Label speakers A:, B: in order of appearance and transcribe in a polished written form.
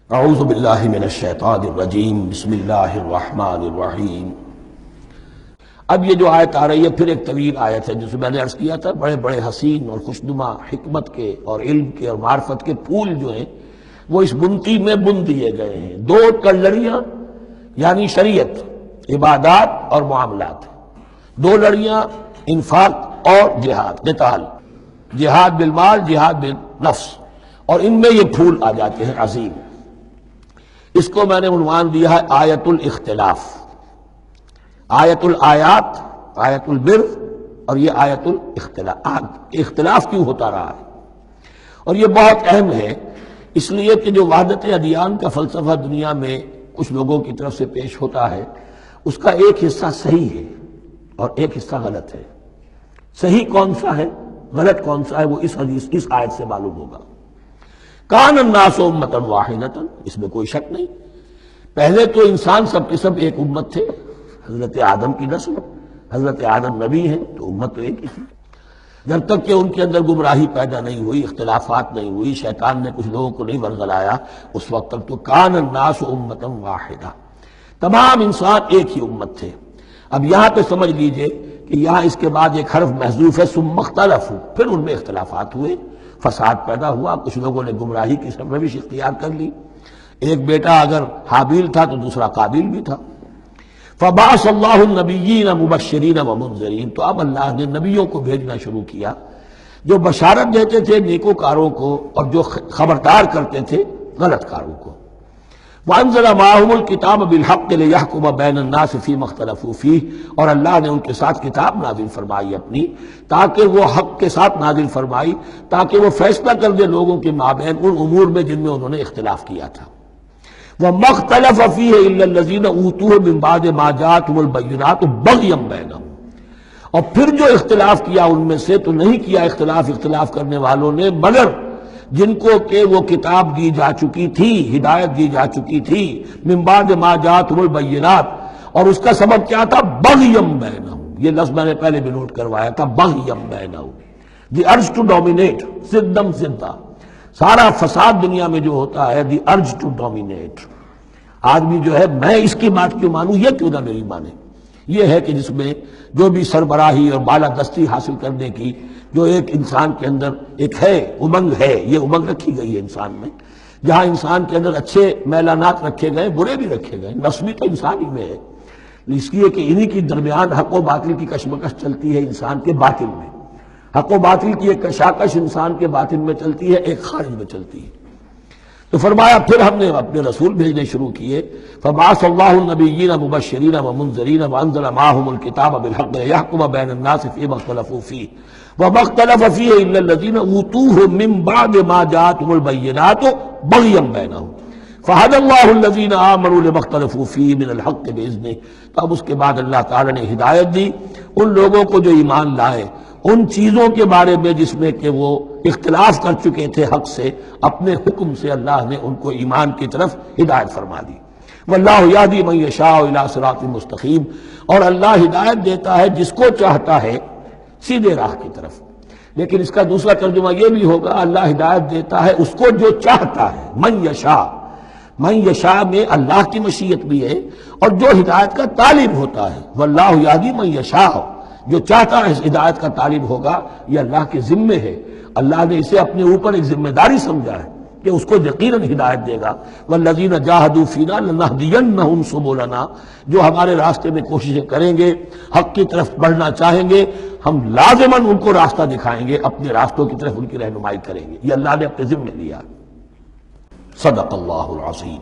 A: اعوذ باللہ من الشیطان الرجیم بسم اللہ الرحمن الرحیم۔ اب یہ جو آیت آ رہی ہے پھر ایک طویل آیت ہے، جس میں نے عرض کیا تھا بڑے بڑے حسین اور خوشنما حکمت کے اور علم کے اور معرفت کے پھول جو ہیں وہ اس بنتی میں بن دیے گئے ہیں۔ دو لڑیاں یعنی شریعت، عبادات اور معاملات، دو لڑیاں انفاق اور جہاد، قتال، جہاد بالمال، جہاد بالنفس، اور ان میں یہ پھول آ جاتے ہیں عظیم۔ اس کو میں نے عنوان دیا ہے آیت الاختلاف، آیت الآیات، آیت البر، اور یہ آیت الاختلاف۔ اختلاف کیوں ہوتا رہا ہے؟ اور یہ بہت اہم ہے، اس لیے کہ جو وحدت ادیان کا فلسفہ دنیا میں کچھ لوگوں کی طرف سے پیش ہوتا ہے، اس کا ایک حصہ صحیح ہے اور ایک حصہ غلط ہے۔ صحیح کون سا ہے، غلط کون سا ہے، وہ اس حدیث، اس آیت سے معلوم ہوگا۔ کان الناس امۃ واحدۃ، اس میں کوئی شک نہیں، پہلے تو انسان سب کے سب ایک امت تھے، حضرت آدم کی نسل، حضرت آدم نبی ہیں تو امت تو ایک ہی تھی۔ جب تک کہ ان کے اندر گمراہی پیدا نہیں ہوئی، اختلافات نہیں ہوئی، شیطان نے کچھ لوگوں کو نہیں ورگلایا، اس وقت تک تو کان الناس امۃ واحدہ، تمام انسان ایک ہی امت تھے۔ اب یہاں پہ سمجھ لیجئے کہ یہاں اس کے بعد ایک حرف محذوف ہے، ثم اختلفوا، پھر ان میں اختلافات ہوئے، فساد پیدا ہوا، کچھ لوگوں نے گمراہی کی سرنوشت اختیار کر لی۔ ایک بیٹا اگر حابیل تھا تو دوسرا قابیل بھی تھا۔ فبعث اللہ النبیین مبشرین ومنذرین، تو اب اللہ نے نبیوں کو بھیجنا شروع کیا جو بشارت دیتے تھے نیکوکاروں کو اور جو خبردار کرتے تھے غلط کاروں کو۔ وانزل معهم الکتاب بالحق لیحکم بین الناس فیما اختلفوا فیہ، اور اللہ نے ان کے ساتھ کتاب نازل فرمائی اپنی، تاکہ وہ حق کے ساتھ نازل فرمائی، تاکہ وہ فیصلہ کر دے لوگوں کے مابین ان امور میں جن میں انہوں نے اختلاف کیا تھا۔ وَمَا اخْتَلَفَ فِيهِ إِلَّا الَّذِينَ أُوتُوهُ مِن بَعْدِ مَا جَاءَتْهُمُ الْبَيِّنَاتُ بَغْيًا بَيْنَهُمْ، اور پھر جو اختلاف کیا ان میں سے تو نہیں کیا اختلاف کرنے والوں نے مگر جن کو کہ وہ کتاب دی جا چکی تھی، ہدایت دی جا چکی تھی، من بعد ما جاءتهم البینات، اور اس کا سبب کیا تھا؟ بغیم بینہم، یہ لفظ میں نے پہلے بھی نوٹ کروایا تھا، بغیم بینہم، دی ارج ٹو ڈومینیٹ، زدم زدہ، سارا فساد دنیا میں جو ہوتا ہے دی ارج ٹو ڈومینیٹ، آدمی جو ہے میں اس کی بات کیوں مانوں، یہ کیوں نہ میری مانے، یہ ہے کہ جس میں جو بھی سربراہی اور بالادستی حاصل کرنے کی جو ایک انسان کے اندر ایک ہے، امنگ ہے، یہ امنگ رکھی گئی ہے انسان میں، جہاں انسان کے اندر اچھے میلانات رکھے گئے، برے بھی رکھے گئے، نفس بھی تو انسان ہی میں ہے، اس لیے کہ انہی کی درمیان حق و باطل کی کشمکش چلتی ہے انسان کے باطن میں، حق و باطل کی ایک کشاکش انسان کے باطن میں چلتی ہے، ایک خارج میں چلتی ہے۔ تو فرمایا پھر ہم نے اپنے رسول بھیجنے شروع کیے، فبعث اللہ النبیین مبشرین ومنذرین وانزل معهم الکتاب بالحق لیحکم بین الناس فیما اختلفوا فیہ وما اختلف فیہ الا الذین اوتوہ من بعد ما جاءتهم البینات بغیا بینہم فہدی اللہ الذین آمنوا لما اختلفوا فیہ من الحق باذنہ، تو اب اس کے بعد اللہ تعالی نے ہدایت دی ان لوگوں کو جو ایمان لائے ان چیزوں کے بارے میں جس میں کہ وہ اختلاف کر چکے تھے حق سے، اپنے حکم سے اللہ نے ان کو ایمان کی طرف ہدایت فرما دی۔ واللہ یہدی من یشاء الی صراط مستقیم، اور اللہ ہدایت دیتا ہے جس کو چاہتا ہے سیدھے راہ کی طرف۔ لیکن اس کا دوسرا ترجمہ یہ بھی ہوگا اللہ ہدایت دیتا ہے اس کو جو چاہتا ہے، من یشاء، من یشاء میں اللہ کی مشیت بھی ہے اور جو ہدایت کا طالب ہوتا ہے، واللہ یہدی من یشاء، جو چاہتا ہے اس ہدایت کا طالب ہوگا، یہ اللہ کے ذمے ہے، اللہ نے اسے اپنے اوپر ایک ذمہ داری سمجھا ہے کہ اس کو یقیناً ہدایت دے گا۔ والذین جاہدوا فینا لنہدینہم سبلنا، جو ہمارے راستے میں کوششیں کریں گے، حق کی طرف بڑھنا چاہیں گے، ہم لازماً ان کو راستہ دکھائیں گے، اپنے راستوں کی طرف ان کی رہنمائی کریں گے، یہ اللہ نے اپنے ذمے لیا۔ صدق اللہ العظیم۔